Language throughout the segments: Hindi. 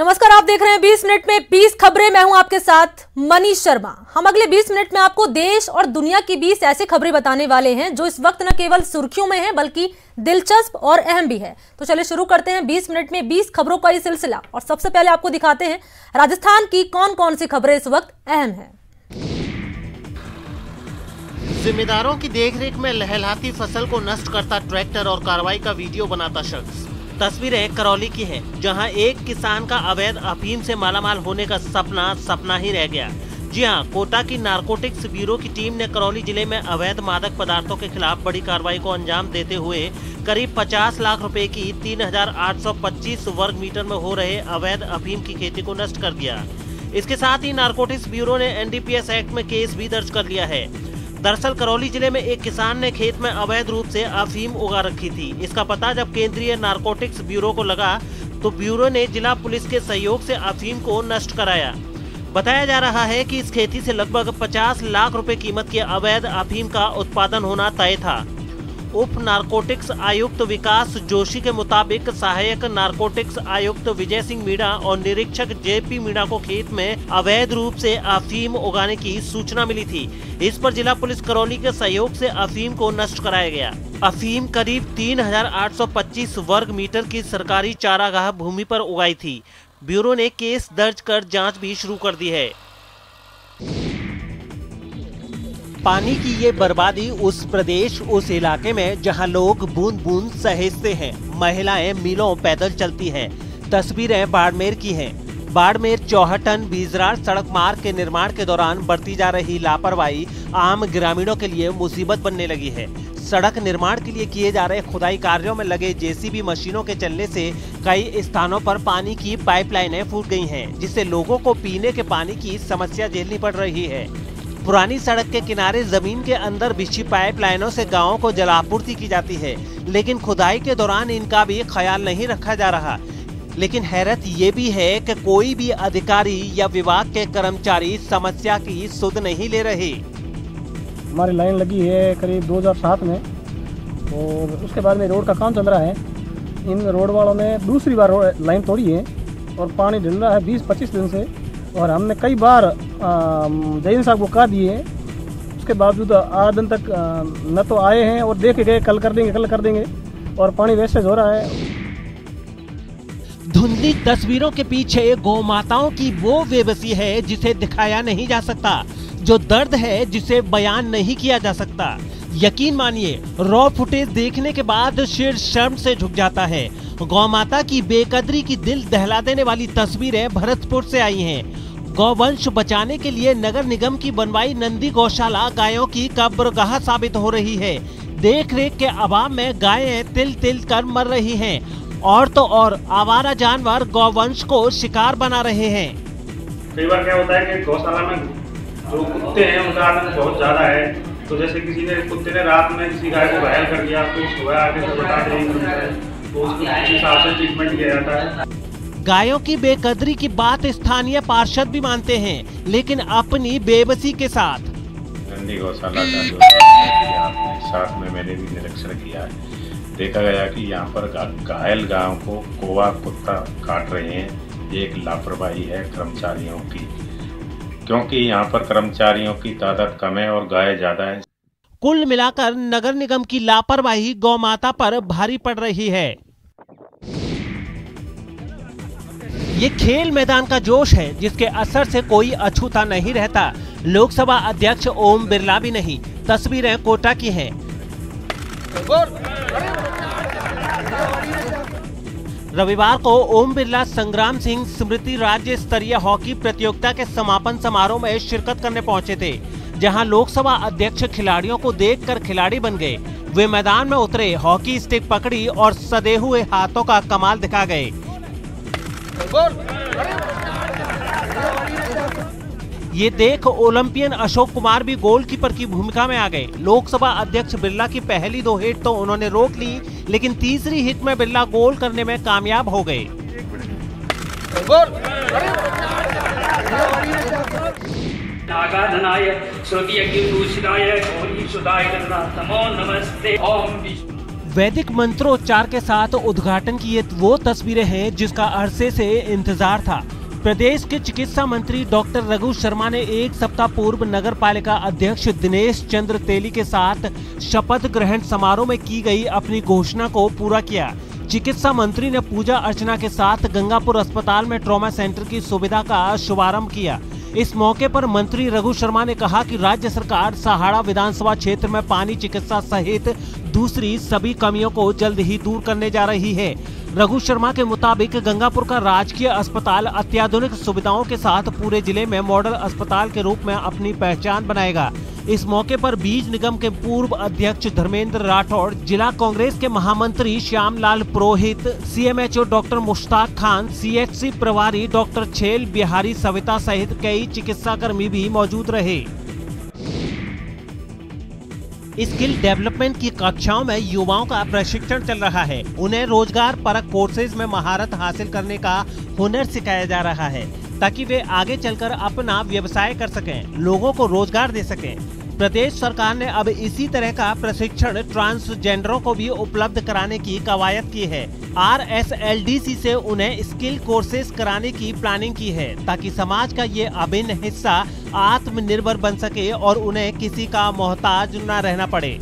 नमस्कार, आप देख रहे हैं 20 मिनट में 20 खबरें। मैं हूं आपके साथ मनीष शर्मा। हम अगले 20 मिनट में आपको देश और दुनिया की 20 ऐसी खबरें बताने वाले हैं जो इस वक्त न केवल सुर्खियों में हैं बल्कि दिलचस्प और अहम भी है। तो चलिए शुरू करते हैं 20 मिनट में 20 खबरों का ये सिलसिला। और सबसे पहले आपको दिखाते हैं राजस्थान की कौन कौन सी खबरें इस वक्त अहम है। जिम्मेदारों की देखरेख में लहलहाती फसल को नष्ट करता ट्रैक्टर और कार्रवाई का वीडियो बनाता शख्स। तस्वीरें करौली की है, जहां एक किसान का अवैध अफीम से मालामाल होने का सपना ही रह गया। जी हां, कोटा की नारकोटिक्स ब्यूरो की टीम ने करौली जिले में अवैध मादक पदार्थों के खिलाफ बड़ी कार्रवाई को अंजाम देते हुए करीब 50 लाख रुपए की 3825 वर्ग मीटर में हो रहे अवैध अफीम की खेती को नष्ट कर दिया। इसके साथ ही नारकोटिक्स ब्यूरो ने NDPS एक्ट में केस भी दर्ज कर लिया है। दरअसल करौली जिले में एक किसान ने खेत में अवैध रूप से अफीम उगा रखी थी। इसका पता जब केंद्रीय नारकोटिक्स ब्यूरो को लगा तो ब्यूरो ने जिला पुलिस के सहयोग से अफीम को नष्ट कराया। बताया जा रहा है कि इस खेती से लगभग 50 लाख रुपए कीमत के अवैध अफीम का उत्पादन होना तय था। उप नारकोटिक्स आयुक्त विकास जोशी के मुताबिक सहायक नारकोटिक्स आयुक्त विजय सिंह मीणा और निरीक्षक JP मीणा को खेत में अवैध रूप से अफीम उगाने की सूचना मिली थी। इस पर जिला पुलिस करौली के सहयोग से अफीम को नष्ट कराया गया। अफीम करीब 3825 वर्ग मीटर की सरकारी चारागाह भूमि पर उगाई थी। ब्यूरो ने केस दर्ज कर जाँच भी शुरू कर दी है। पानी की ये बर्बादी उस प्रदेश, उस इलाके में जहां लोग बूंद बूंद सहेजते हैं, महिलाएं मीलों पैदल चलती हैं। तस्वीरें बाड़मेर की हैं। बाड़मेर चौहटन बीजरार सड़क मार्ग के निर्माण के दौरान बरती जा रही लापरवाही आम ग्रामीणों के लिए मुसीबत बनने लगी है। सड़क निर्माण के लिए किए जा रहे खुदाई कार्यों में लगे JCB मशीनों के चलने से कई स्थानों पर पानी की पाइपलाइनें फूट गई हैं, जिससे लोगों को पीने के पानी की समस्या झेलनी पड़ रही है। पुरानी सड़क के किनारे जमीन के अंदर बिछी पाइपलाइनों से गांवों को जलापूर्ति की जाती है, लेकिन खुदाई के दौरान इनका भी ख्याल नहीं रखा जा रहा। लेकिन हैरत ये भी है कि कोई भी अधिकारी या विभाग के कर्मचारी समस्या की सुध नहीं ले रहे। हमारी लाइन लगी है करीब 2007 में और उसके बाद में रोड का काम चल रहा है। इन रोड वालों ने दूसरी बार लाइन तोड़ी है और पानी ढल रहा है 20-25 दिन से। और हमने कई बार जैन साहब को कहा दिए, उसके बावजूद 8 दिन तक न तो आए हैं और देख गए कल कर देंगे और पानी वेस्टेज हो रहा है। धुंधली तस्वीरों के पीछे गौ माताओं की वो बेबसी है जिसे दिखाया नहीं जा सकता, जो दर्द है जिसे बयान नहीं किया जा सकता। यकीन मानिए, रॉ फुटेज देखने के बाद सिर शर्म से झुक जाता है। गौ माता की बेकदरी की दिल दहला देने वाली तस्वीरें भरतपुर से आई हैं। गौवंश बचाने के लिए नगर निगम की बनवाई नंदी गौशाला गायों की कब्रगाह साबित हो रही है। देख रेख के अभाव में गायें तिल तिल कर मर रही हैं और तो और आवारा जानवर गौवंश को शिकार बना रहे हैं। कई बार क्या होता है कि गौशाला में जो कुत्ते हैं उनका आतंक बहुत ज्यादा है। तो जैसे कुत्ते ने रात में किसी गाय को घायल कर दिया तो सुबह आके तो बता तो उसको उस हिसाब से ट्रीटमेंट किया जाता है। गायों की बेकदरी की बात स्थानीय पार्षद भी मानते हैं, लेकिन अपनी बेबसी के साथ। नंदी गौशाला का जो साथ में मैंने भी निरीक्षण किया है, देखा गया कि यहाँ पर घायल गायों को कौवा कुत्ता काट रहे हैं। एक लापरवाही है कर्मचारियों की, क्योंकि यहाँ पर कर्मचारियों की तादाद कम है और गाय ज्यादा है। कुल मिलाकर नगर निगम की लापरवाही गौ माता पर भारी पड़ रही है। ये खेल मैदान का जोश है जिसके असर से कोई अछूता नहीं रहता। लोकसभा अध्यक्ष ओम बिरला भी नहीं। तस्वीरें कोटा की हैं। रविवार को ओम बिरला संग्राम सिंह स्मृति राज्य स्तरीय हॉकी प्रतियोगिता के समापन समारोह में शिरकत करने पहुंचे थे, जहां लोकसभा अध्यक्ष खिलाड़ियों को देखकर खिलाड़ी बन गए। वे मैदान में उतरे, हॉकी स्टिक पकड़ी और सदे हुए हाथों का कमाल दिखा गए। ये देख ओलंपियन अशोक कुमार भी गोलकीपर की भूमिका में आ गए। लोकसभा अध्यक्ष बिरला की पहली 2 हिट तो उन्होंने रोक ली, लेकिन तीसरी हिट में बिरला गोल करने में कामयाब हो गए। वैदिक मंत्रोच्चार के साथ उद्घाटन की ये वो तस्वीरें हैं जिसका अरसे से इंतजार था। प्रदेश के चिकित्सा मंत्री डॉक्टर रघु शर्मा ने एक सप्ताह पूर्व नगर पालिका अध्यक्ष दिनेश चंद्र तेली के साथ शपथ ग्रहण समारोह में की गई अपनी घोषणा को पूरा किया। चिकित्सा मंत्री ने पूजा अर्चना के साथ गंगापुर अस्पताल में ट्रॉमा सेंटर की सुविधा का शुभारंभ किया। इस मौके पर मंत्री रघु शर्मा ने कहा कि राज्य सरकार सहाड़ा विधानसभा क्षेत्र में पानी, चिकित्सा सहित दूसरी सभी कमियों को जल्द ही दूर करने जा रही है। रघु शर्मा के मुताबिक गंगापुर का राजकीय अस्पताल अत्याधुनिक सुविधाओं के साथ पूरे जिले में मॉडल अस्पताल के रूप में अपनी पहचान बनाएगा। इस मौके पर बीज निगम के पूर्व अध्यक्ष धर्मेंद्र राठौड़, जिला कांग्रेस के महामंत्री Shyamlal Purohit, CMHO doctor Mushtaq Khan, CHC प्रभारी डॉक्टर छेल बिहारी सविता सहित कई चिकित्सा कर्मी भी मौजूद रहे। स्किल डेवलपमेंट की कक्षाओं में युवाओं का प्रशिक्षण चल रहा है। उन्हें रोजगार परक कोर्सेज में महारत हासिल करने का हुनर सिखाया जा रहा है ताकि वे आगे चलकर अपना व्यवसाय कर सकें, लोगों को रोजगार दे सकें। प्रदेश सरकार ने अब इसी तरह का प्रशिक्षण ट्रांसजेंडरों को भी उपलब्ध कराने की कवायद की है। RSLDC से उन्हें स्किल कोर्सेज कराने की प्लानिंग की है ताकि समाज का ये अभिन्न हिस्सा आत्मनिर्भर बन सके और उन्हें किसी का मोहताज न रहना पड़े।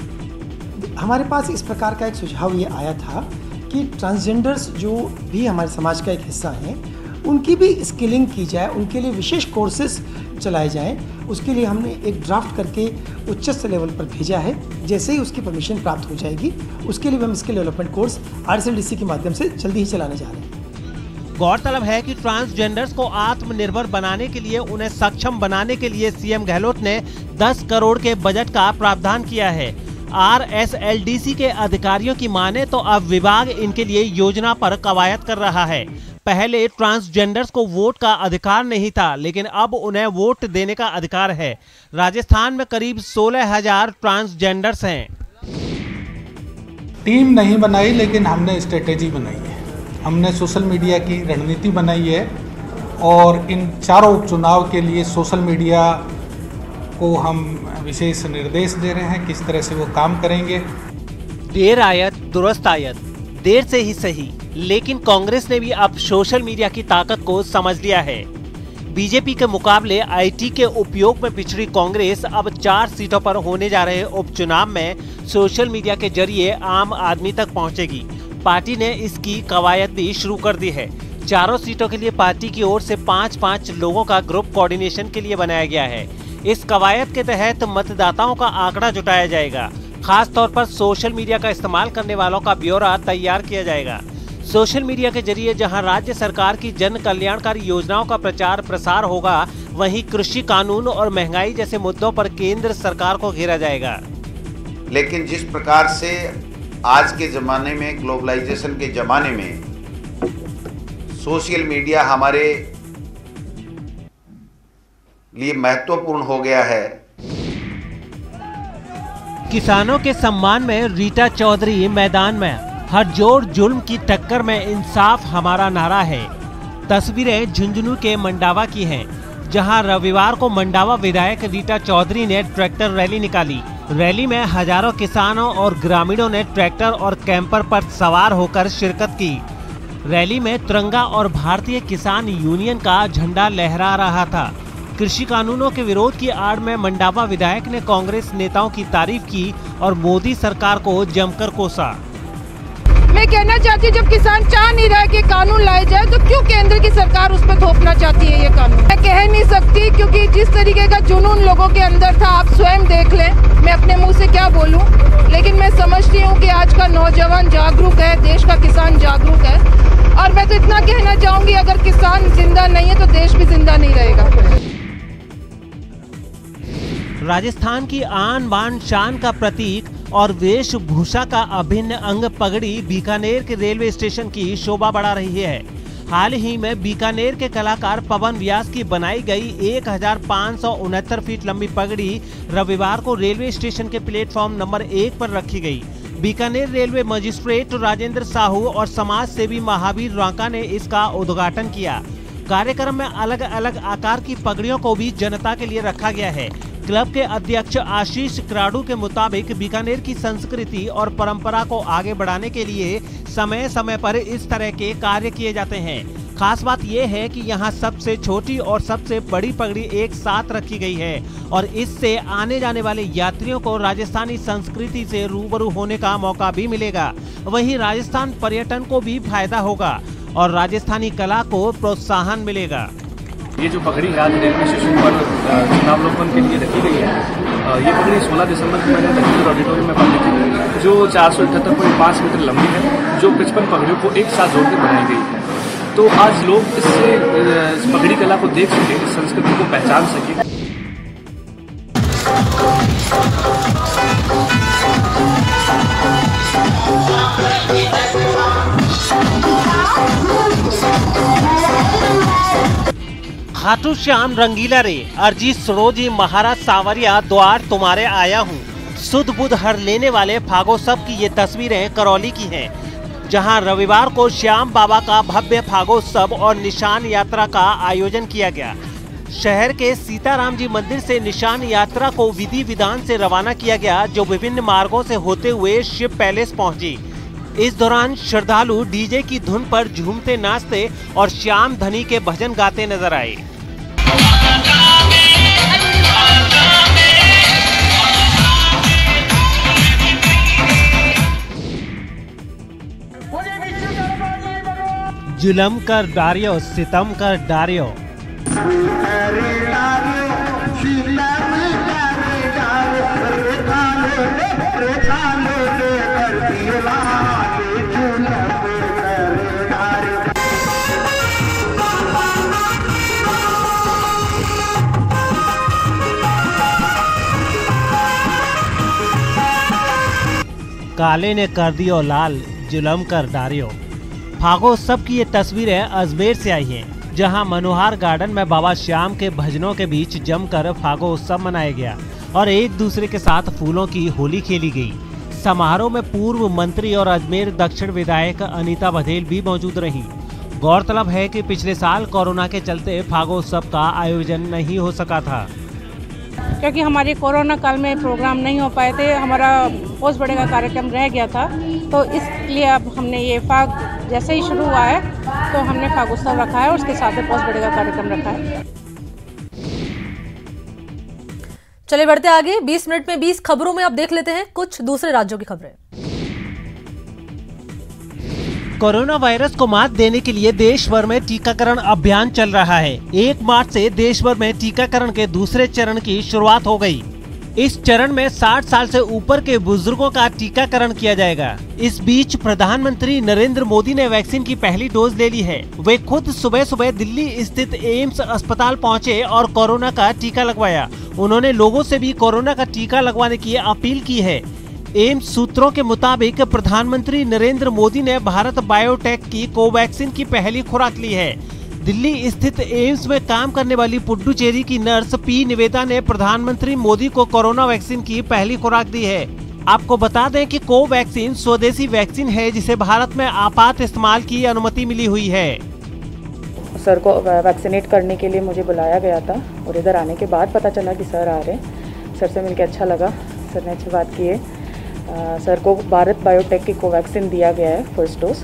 हमारे पास इस प्रकार का एक सुझाव ये आया था कि ट्रांसजेंडर्स जो भी हमारे समाज का एक हिस्सा हैं, उनकी भी स्किलिंग की जाए, उनके लिए विशेष कोर्सेज चलाए जाएं। उसके लिए हमने एक ड्राफ्ट करके उच्चतम लेवल पर भेजा है। जैसे ही उसकी परमिशन प्राप्त हो जाएगी, उसके लिए हम स्किल डेवलपमेंट कोर्स RSLDC के माध्यम से जल्दी ही चलाने जा रहे हैं। गौरतलब है कि ट्रांसजेंडर्स को आत्मनिर्भर बनाने के लिए, उन्हें सक्षम बनाने के लिए सीएम गहलोत ने 10 करोड़ के बजट का प्रावधान किया है। RSLDC के अधिकारियों की माने तो अब विभाग इनके लिए योजना पर कवायद कर रहा है। पहले ट्रांसजेंडर्स को वोट का अधिकार नहीं था, लेकिन अब उन्हें वोट देने का अधिकार है। राजस्थान में करीब 16,000 ट्रांसजेंडर्स हैं। टीम नहीं बनाई, लेकिन हमने स्ट्रेटेजी बनाई है। हमने सोशल मीडिया की रणनीति बनाई है और इन चारों उपचुनाव के लिए सोशल मीडिया को हम विशेष निर्देश दे रहे हैं किस तरह से वो काम करेंगे। देर आयत दुरुस्त आयत, देर से ही सही, लेकिन कांग्रेस ने भी अब सोशल मीडिया की ताकत को समझ लिया है। बीजेपी के मुकाबले IT के उपयोग में पिछड़ी कांग्रेस अब 4 सीटों पर होने जा रहे उपचुनाव में सोशल मीडिया के जरिए आम आदमी तक पहुंचेगी। पार्टी ने इसकी कवायद भी शुरू कर दी है। चारों सीटों के लिए पार्टी की ओर से 5-5 लोगों का ग्रुप कोऑर्डिनेशन के लिए बनाया गया है। इस कवायद के तहत मतदाताओं का आंकड़ा जुटाया जाएगा। खास तौर पर सोशल मीडिया का इस्तेमाल करने वालों का ब्यौरा तैयार किया जाएगा। सोशल मीडिया के जरिए जहां राज्य सरकार की जन कल्याणकारी योजनाओं का प्रचार प्रसार होगा, वहीं कृषि कानून और महंगाई जैसे मुद्दों पर केंद्र सरकार को घेरा जाएगा। लेकिन जिस प्रकार से आज के ज़माने में, ग्लोबलाइजेशन के ज़माने में सोशल मीडिया हमारे लिए महत्वपूर्ण हो गया है। किसानों के सम्मान में रीटा चौधरी मैदान में, हर जोर जुल्म की टक्कर में इंसाफ हमारा नारा है। तस्वीरें झुंझुनू के मंडावा की हैं, जहां रविवार को मंडावा विधायक रीटा चौधरी ने ट्रैक्टर रैली निकाली। रैली में हजारों किसानों और ग्रामीणों ने ट्रैक्टर और कैंपर पर सवार होकर शिरकत की। रैली में तिरंगा और भारतीय किसान यूनियन का झंडा लहरा रहा था। कृषि कानूनों के विरोध की आड़ में मंडावा विधायक ने कांग्रेस नेताओं की तारीफ की और मोदी सरकार को जमकर कोसा। मैं कहना चाहती हूँ, जब किसान चाह नहीं रहा कि कानून लाए जाए तो क्यों केंद्र की सरकार उस पर थोपना चाहती है ये कानून। मैं कह नहीं सकती, क्योंकि जिस तरीके का जुनून लोगों के अंदर था, आप स्वयं देख लें, मैं अपने मुंह से क्या बोलूं। लेकिन मैं समझती हूँ कि आज का नौजवान जागरूक है, देश का किसान जागरूक है। और मैं तो इतना कहना चाहूंगी, अगर किसान जिंदा नहीं है तो देश भी जिंदा नहीं रहेगा। राजस्थान की आन बान शान का प्रतीक और वेशभूषा का अभिन्न अंग पगड़ी बीकानेर के रेलवे स्टेशन की शोभा बढ़ा रही है। हाल ही में बीकानेर के कलाकार पवन व्यास की बनाई गई 1569 फीट लंबी पगड़ी रविवार को रेलवे स्टेशन के प्लेटफॉर्म नंबर 1 पर रखी गई। बीकानेर रेलवे मजिस्ट्रेट राजेंद्र साहू और समाज सेवी महावीर रांका ने इसका उद्घाटन किया। कार्यक्रम में अलग अलग आकार की पगड़ियों को भी जनता के लिए रखा गया है। क्लब के अध्यक्ष आशीष क्राडू के मुताबिक बीकानेर की संस्कृति और परंपरा को आगे बढ़ाने के लिए समय समय पर इस तरह के कार्य किए जाते हैं। खास बात यह है कि यहाँ सबसे छोटी और सबसे बड़ी पगड़ी एक साथ रखी गई है और इससे आने जाने वाले यात्रियों को राजस्थानी संस्कृति से रूबरू होने का मौका भी मिलेगा। वहीं राजस्थान पर्यटन को भी फायदा होगा और राजस्थानी कला को प्रोत्साहन मिलेगा। ये जो पगड़ी है आज रेलवे स्टेशन पर चुनावलोकन के लिए रखी गई है। ये पगड़ी 16 दिसंबर को मैंने दक्षिण ऑडिटोरियम में बांधी थी, जो 478.5 मीटर लंबी है, जो 55 पगड़ियों को एक साथ जोड़ के बनाई गई है। तो आज लोग इस पगड़ी कला को देख सके, इस संस्कृति को पहचान सके। खाटू श्याम रंगीला रे, अरजी सरोजी महाराज सावरिया द्वार तुम्हारे आया हूँ। सुध बुध हर लेने वाले फागोत्सव की ये तस्वीरें करौली की हैं, जहां रविवार को श्याम बाबा का भव्य फागोत्सव और निशान यात्रा का आयोजन किया गया। शहर के सीताराम जी मंदिर से निशान यात्रा को विधि विधान से रवाना किया गया, जो विभिन्न मार्गों से होते हुए शिव पैलेस पहुंची। इस दौरान श्रद्धालु डीजे की धुन पर झूमते नाचते और श्याम धनी के भजन गाते नजर आए। जुलम कर डारियो, सितम कर डारियो। काले ने कर दियो लाल, जुलम कर डारियो। फागोत्सव की ये तस्वीरें अजमेर से आई हैं, जहां मनोहर गार्डन में बाबा श्याम के भजनों के बीच जमकर फागोत्सव मनाया गया और एक दूसरे के साथ फूलों की होली खेली गई। समारोह में पूर्व मंत्री और अजमेर दक्षिण विधायक अनीता बघेल भी मौजूद रहीं। गौरतलब है कि पिछले साल कोरोना के चलते फागोत्सव का आयोजन नहीं हो सका था, क्योंकि हमारे कोरोना काल में प्रोग्राम नहीं हो पाए थे। हमारा पोस्ट बड़े का कार्यक्रम रह गया था, तो इसलिए अब हमने ये फाग जैसे ही शुरू हुआ है तो हमने फागोत्सव रखा है और उसके साथ में पोस्ट बड़े का कार्यक्रम रखा है। चलिए बढ़ते आगे। 20 मिनट में 20 खबरों में अब देख लेते हैं कुछ दूसरे राज्यों की खबरें। कोरोना वायरस को मात देने के लिए देश भर में टीकाकरण अभियान चल रहा है। 1 मार्च से देश भर में टीकाकरण के दूसरे चरण की शुरुआत हो गई। इस चरण में 60 साल से ऊपर के बुजुर्गों का टीकाकरण किया जाएगा। इस बीच प्रधानमंत्री नरेंद्र मोदी ने वैक्सीन की पहली डोज ले ली है। वे खुद सुबह सुबह दिल्ली स्थित एम्स अस्पताल पहुंचे और कोरोना का टीका लगवाया। उन्होंने लोगों से भी कोरोना का टीका लगवाने की अपील की है। एम्स सूत्रों के मुताबिक प्रधानमंत्री नरेंद्र मोदी ने भारत बायोटेक की कोवैक्सीन की पहली खुराक ली है। दिल्ली स्थित एम्स में काम करने वाली पुडुचेरी की नर्स पी निवेदा ने प्रधानमंत्री मोदी को कोरोना वैक्सीन की पहली खुराक दी है। आपको बता दें कि कोवैक्सीन स्वदेशी वैक्सीन है, जिसे भारत में आपात इस्तेमाल की अनुमति मिली हुई है। सर को वैक्सीनेट करने के लिए मुझे बुलाया गया था और इधर आने के बाद पता चला कि सर आ रहे हैं। सर से मिलकर अच्छा लगा, सर ने अच्छी बात की है। सर को भारत बायोटेक की कोवैक्सीन दिया गया है फर्स्ट डोज,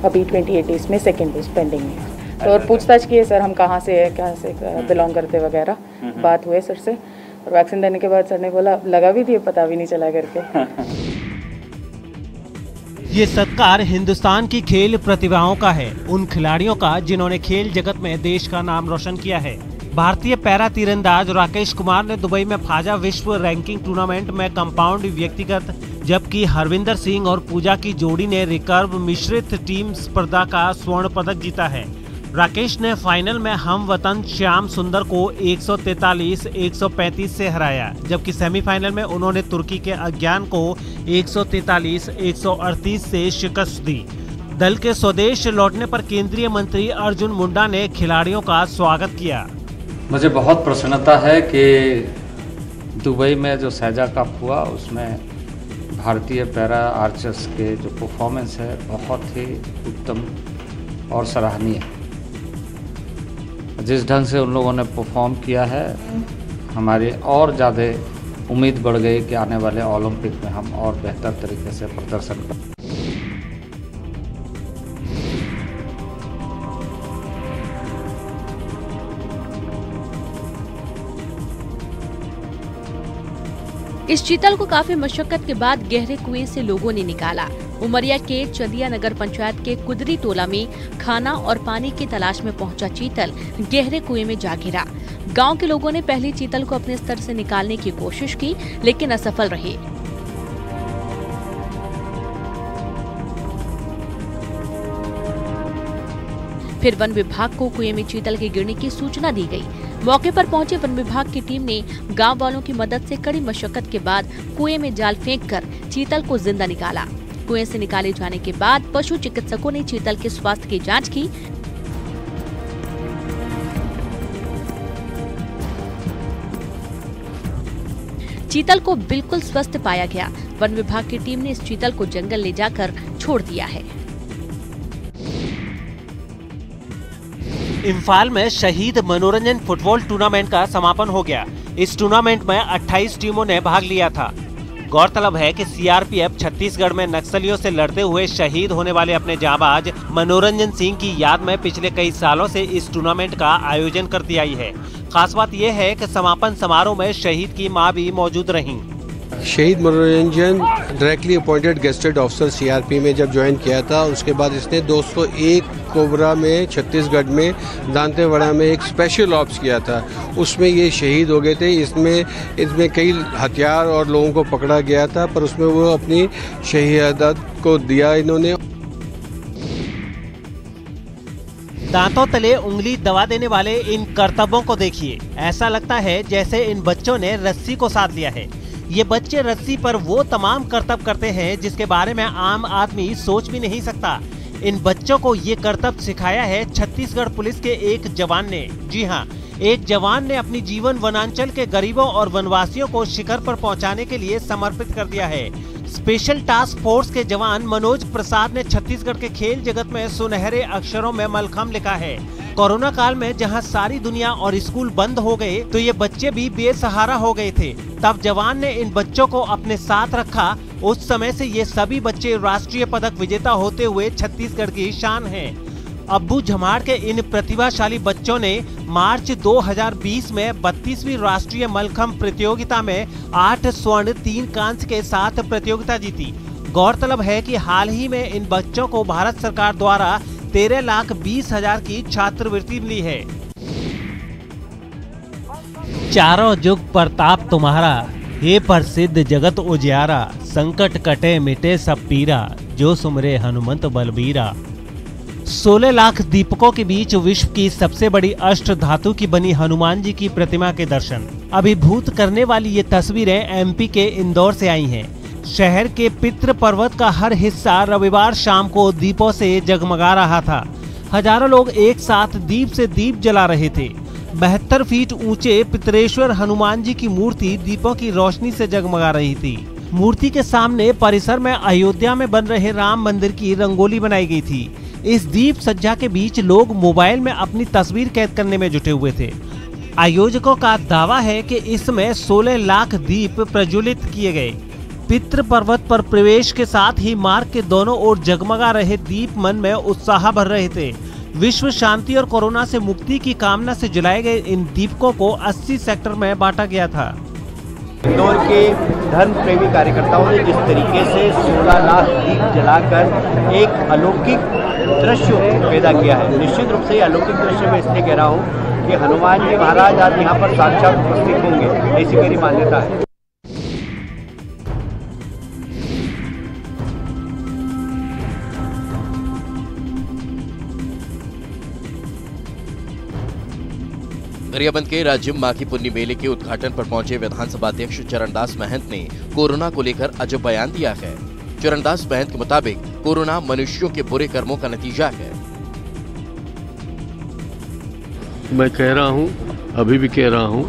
अभी 28 डेज में सेकेंड डोज पेंडिंग है। तो और पूछताछ की है सर हम कहाँ से बिलोंग करते वगैरह, बात हुए सर से। और वैक्सीन देने के बाद सर ने बोला लगा भी दिए, पता भी नहीं चला करके। ये सत्कार हिंदुस्तान की खेल प्रतिभाओं का है, उन खिलाड़ियों का जिन्होंने खेल जगत में देश का नाम रोशन किया है। भारतीय पैरा तीरंदाज राकेश कुमार ने दुबई में फाजा विश्व रैंकिंग टूर्नामेंट में कंपाउंड व्यक्तिगत, जबकि हरविंदर सिंह और पूजा की जोड़ी ने रिकर्व मिश्रित टीम स्पर्धा का स्वर्ण पदक जीता है। राकेश ने फाइनल में हम वतन श्याम सुंदर को 143-135 से हराया, जबकि सेमीफाइनल में उन्होंने तुर्की के अज्ञान को 143-138 से शिकस्त दी। दल के स्वदेश लौटने पर केंद्रीय मंत्री अर्जुन मुंडा ने खिलाड़ियों का स्वागत किया। मुझे बहुत प्रसन्नता है कि दुबई में जो सैजा कप हुआ उसमें भारतीय पैरा आर्चर्स के जो परफॉर्मेंस है बहुत ही उत्तम और सराहनीय। जिस ढंग से उन लोगों ने परफॉर्म किया है, हमारी और ज़्यादा उम्मीद बढ़ गई कि आने वाले ओलंपिक में हम और बेहतर तरीके से प्रदर्शन करें। इस चीतल को काफी मशक्कत के बाद गहरे कुएं से लोगों ने निकाला। उमरिया के चंदिया नगर पंचायत के कुदरी टोला में खाना और पानी की तलाश में पहुंचा चीतल गहरे कुएं में जा गिरा। गांव के लोगों ने पहले चीतल को अपने स्तर से निकालने की कोशिश की, लेकिन असफल रहे। फिर वन विभाग को कुएं में चीतल के गिरने की सूचना दी गई। मौके पर पहुंचे वन विभाग की टीम ने गांव वालों की मदद से कड़ी मशक्कत के बाद कुएं में जाल फेंककर चीतल को जिंदा निकाला। कुएं से निकाले जाने के बाद पशु चिकित्सकों ने चीतल के स्वास्थ्य की जांच की। चीतल को बिल्कुल स्वस्थ पाया गया। वन विभाग की टीम ने इस चीतल को जंगल ले जाकर छोड़ दिया है। इम्फाल में शहीद मनोरंजन फुटबॉल टूर्नामेंट का समापन हो गया। इस टूर्नामेंट में 28 टीमों ने भाग लिया था। गौरतलब है कि सीआरपीएफ छत्तीसगढ़ में नक्सलियों से लड़ते हुए शहीद होने वाले अपने जाबाज मनोरंजन सिंह की याद में पिछले कई सालों से इस टूर्नामेंट का आयोजन करती आई है। खास बात यह है कि समापन समारोह में शहीद की मां भी मौजूद रहीं। शहीद मनोरंजन directly appointed gazetted officer CRP में जब ज्वाइन किया था, उसके बाद इसने 201 कोबरा में छत्तीसगढ़ में दांतेवाड़ा में एक स्पेशल ऑप्स किया था। उसमें ये शहीद हो गए थे। इसमें कई हथियार और लोगों को पकड़ा गया था, पर उसमें वो अपनी शहादत को दिया इन्होंने। दांतों तले उंगली दबा देने वाले इन करतबों को देखिए। ऐसा लगता है जैसे इन बच्चों ने रस्सी को साध लिया है। ये बच्चे रस्सी पर वो तमाम करतब करते हैं जिसके बारे में आम आदमी सोच भी नहीं सकता। इन बच्चों को ये करतब सिखाया है छत्तीसगढ़ पुलिस के एक जवान ने। जी हाँ, एक जवान ने अपनी जीवन वनांचल के गरीबों और वनवासियों को शिखर पर पहुंचाने के लिए समर्पित कर दिया है। स्पेशल टास्क फोर्स के जवान मनोज प्रसाद ने छत्तीसगढ़ के खेल जगत में सुनहरे अक्षरों में मलखम लिखा है। कोरोना काल में जहां सारी दुनिया और स्कूल बंद हो गए तो ये बच्चे भी बेसहारा हो गए थे। तब जवान ने इन बच्चों को अपने साथ रखा। उस समय से ये सभी बच्चे राष्ट्रीय पदक विजेता होते हुए छत्तीसगढ़ की शान हैं। अब्बू झमाड़ के इन प्रतिभाशाली बच्चों ने मार्च 2020 में 32वीं राष्ट्रीय मलखम प्रतियोगिता में 8 स्वर्ण 3 कांस्य के साथ प्रतियोगिता जीती। गौरतलब है कि हाल ही में इन बच्चों को भारत सरकार द्वारा 13,20,000 की छात्रवृत्ति मिली है। चारों जुग प्रताप तुम्हारा, हे प्रसिद्ध जगत उजियारा। संकट कटे मिटे सब पीरा, जो सुमरे हनुमंत बलबीरा। 16 लाख दीपकों के बीच विश्व की सबसे बड़ी अष्ट धातु की बनी हनुमान जी की प्रतिमा के दर्शन। अभिभूत करने वाली ये तस्वीरें एमपी के इंदौर से आई हैं। शहर के पितृ पर्वत का हर हिस्सा रविवार शाम को दीपों से जगमगा रहा था। हजारों लोग एक साथ दीप से दीप जला रहे थे। 72 फीट ऊंचे पितरेश्वर हनुमान जी की मूर्ति दीपों की रोशनी से जगमगा रही थी। मूर्ति के सामने परिसर में अयोध्या में बन रहे राम मंदिर की रंगोली बनाई गई थी। इस दीप सज्जा के बीच लोग मोबाइल में अपनी तस्वीर कैद करने में जुटे हुए थे। आयोजकों का दावा है कि इसमें 16 लाख दीप प्रज्वलित किए गए। पितृ पर्वत पर प्रवेश के साथ ही मार्ग के दोनों ओर जगमगा रहे दीप मन में उत्साह भर रहे थे। विश्व शांति और कोरोना से मुक्ति की कामना से जलाए गए इन दीपकों को 80 सेक्टर में बांटा गया था। इंदौर के धर्म प्रेमी कार्यकर्ताओं ने जिस तरीके से 16 लाख दीप जलाकर एक अलौकिक दृश्य पैदा किया है, निश्चित रूप से अलौकिक दृश्य मैं इसलिए कह रहा हूँ कि हनुमान जी महाराज आज यहाँ पर साक्षात उपस्थित होंगे, ऐसी मेरी मान्यता है। गरियाबंद के राज्य माघी पुन्नी मेले के उद्घाटन पर पहुंचे विधानसभा अध्यक्ष चरणदास महंत ने कोरोना को लेकर अजब बयान दिया है। चरणदास महंत के मुताबिक कोरोना मनुष्यों के बुरे कर्मों का नतीजा है। मैं कह रहा हूं, अभी भी कह रहा हूं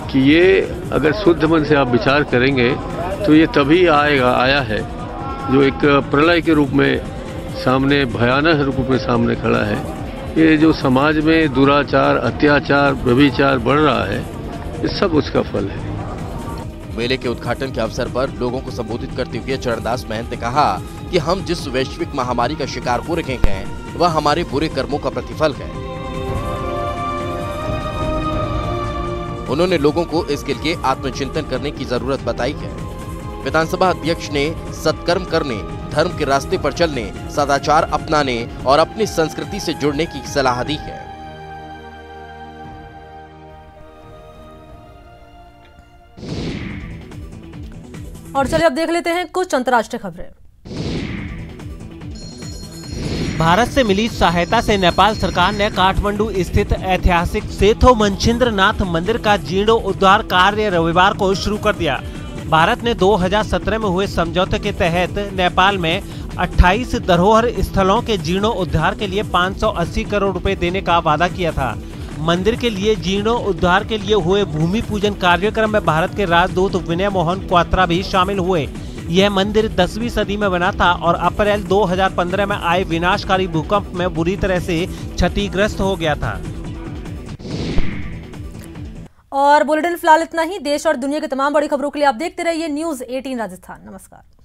कि ये अगर शुद्ध मन से आप विचार करेंगे तो ये तभी आया है जो एक प्रलय के रूप में सामने, भयानक रूप में सामने खड़ा है। ये जो समाज में दुराचार, अत्याचार, व्यभिचार बढ़ रहा है, ये सब उसका फल है। मेले के उद्घाटन के अवसर पर लोगों को संबोधित करते हुए चरणदास महंत ने कहा कि हम जिस वैश्विक महामारी का शिकार हो रहे हैं वह हमारे बुरे कर्मों का प्रतिफल है। उन्होंने लोगों को इसके लिए आत्मचिंतन करने की जरूरत बताई है। विधानसभा अध्यक्ष ने सत्कर्म करने, धर्म के रास्ते पर चलने, सदाचार अपनाने और अपनी संस्कृति से जुड़ने की सलाह दी है। और चलिए अब देख लेते हैं कुछ अंतर्राष्ट्रीय खबरें। भारत से मिली सहायता से नेपाल सरकार ने काठमांडू स्थित ऐतिहासिक सेथो मनचिंद्रनाथ मंदिर का जीर्णोद्धार कार्य रविवार को शुरू कर दिया। भारत ने 2017 में हुए समझौते के तहत नेपाल में 28 धरोहर स्थलों के जीर्णोद्धार के लिए 580 करोड़ रुपए देने का वादा किया था। मंदिर के लिए जीर्णोद्धार के लिए हुए भूमि पूजन कार्यक्रम में भारत के राजदूत विनय मोहन क्वात्रा भी शामिल हुए। यह मंदिर 10वीं सदी में बना था और अप्रैल 2015 में आए विनाशकारी भूकंप में बुरी तरह से क्षतिग्रस्त हो गया था। और बुलेटिन फिलहाल इतना ही। देश और दुनिया की तमाम बड़ी खबरों के लिए आप देखते रहिए न्यूज़ 18 राजस्थान। नमस्कार।